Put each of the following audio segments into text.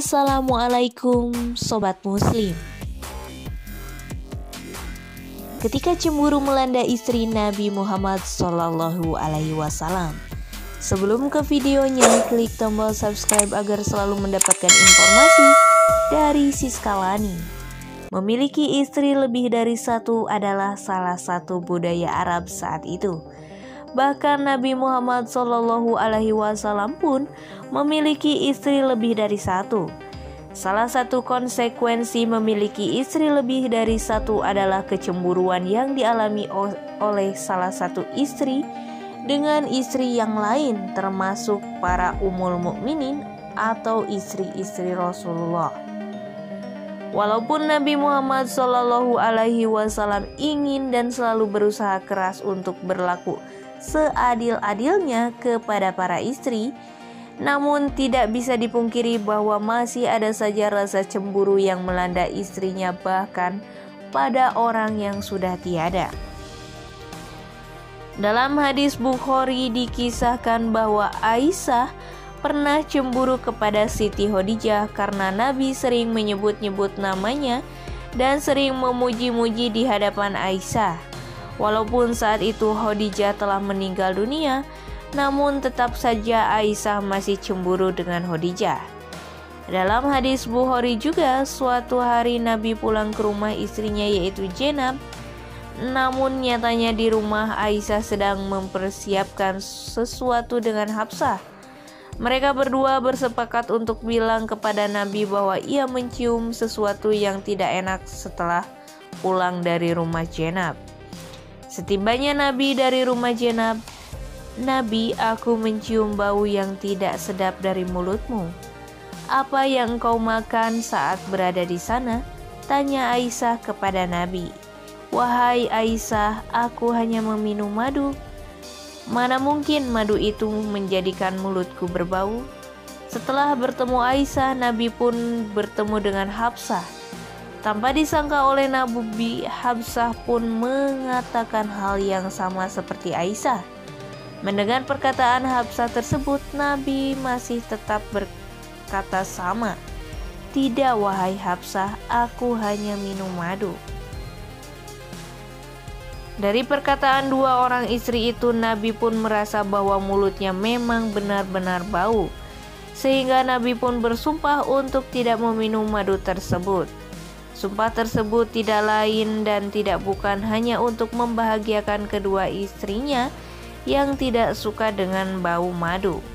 Assalamualaikum Sobat Muslim. Ketika cemburu melanda istri Nabi Muhammad SAW, sebelum ke videonya, klik tombol subscribe agar selalu mendapatkan informasi dari Siska Lani. Memiliki istri lebih dari satu adalah salah satu budaya Arab saat itu. Bahkan Nabi Muhammad SAW pun memiliki istri lebih dari satu. Salah satu konsekuensi memiliki istri lebih dari satu adalah kecemburuan yang dialami oleh salah satu istri dengan istri yang lain, termasuk para ummul mukminin atau istri-istri Rasulullah. Walaupun Nabi Muhammad SAW ingin dan selalu berusaha keras untuk berlaku seadil-adilnya kepada para istri, namun tidak bisa dipungkiri bahwa masih ada saja rasa cemburu yang melanda istrinya, bahkan pada orang yang sudah tiada. Dalam hadis Bukhari dikisahkan bahwa Aisyah pernah cemburu kepada Siti Khadijah karena Nabi sering menyebut-nyebut namanya dan sering memuji-muji di hadapan Aisyah. Walaupun saat itu Khadijah telah meninggal dunia, namun tetap saja Aisyah masih cemburu dengan Khadijah. Dalam hadis Bukhari juga, suatu hari Nabi pulang ke rumah istrinya yaitu Zainab. Namun nyatanya di rumah Aisyah sedang mempersiapkan sesuatu dengan Hafsah. Mereka berdua bersepakat untuk bilang kepada Nabi bahwa ia mencium sesuatu yang tidak enak setelah pulang dari rumah Zainab. Setibanya Nabi dari rumah Zainab, "Nabi, aku mencium bau yang tidak sedap dari mulutmu. Apa yang engkau makan saat berada di sana?" tanya Aisyah kepada Nabi. "Wahai Aisyah, aku hanya meminum madu. Mana mungkin madu itu menjadikan mulutku berbau?" Setelah bertemu Aisyah, Nabi pun bertemu dengan Hafsah. Tanpa disangka oleh Nabi, Hafsah pun mengatakan hal yang sama seperti Aisyah. Mendengar perkataan Hafsah tersebut, Nabi masih tetap berkata sama. "Tidak wahai Hafsah, aku hanya minum madu." Dari perkataan dua orang istri itu, Nabi pun merasa bahwa mulutnya memang benar-benar bau. Sehingga Nabi pun bersumpah untuk tidak meminum madu tersebut. Sumpah tersebut tidak lain dan tidak bukan hanya untuk membahagiakan kedua istrinya yang tidak suka dengan bau madu.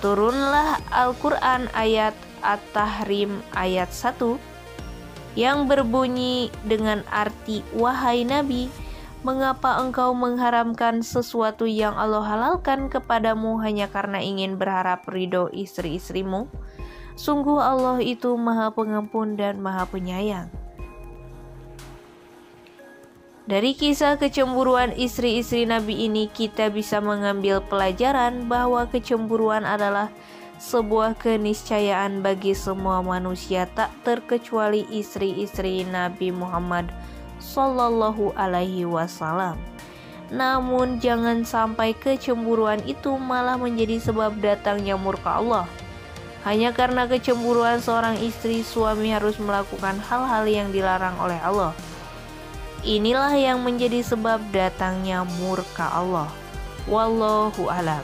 Turunlah Al-Quran ayat At-Tahrim ayat 1 yang berbunyi dengan arti, "Wahai Nabi, mengapa engkau mengharamkan sesuatu yang Allah halalkan kepadamu hanya karena ingin berharap ridho istri-istrimu? Sungguh Allah itu Maha Pengampun dan Maha Penyayang." Dari kisah kecemburuan istri-istri Nabi ini, kita bisa mengambil pelajaran bahwa kecemburuan adalah sebuah keniscayaan bagi semua manusia, tak terkecuali istri-istri Nabi Muhammad SAW. Namun jangan sampai kecemburuan itu malah menjadi sebab datangnya murka Allah. Hanya karena kecemburuan seorang istri, suami harus melakukan hal-hal yang dilarang oleh Allah. Inilah yang menjadi sebab datangnya murka Allah. Wallahu a'lam.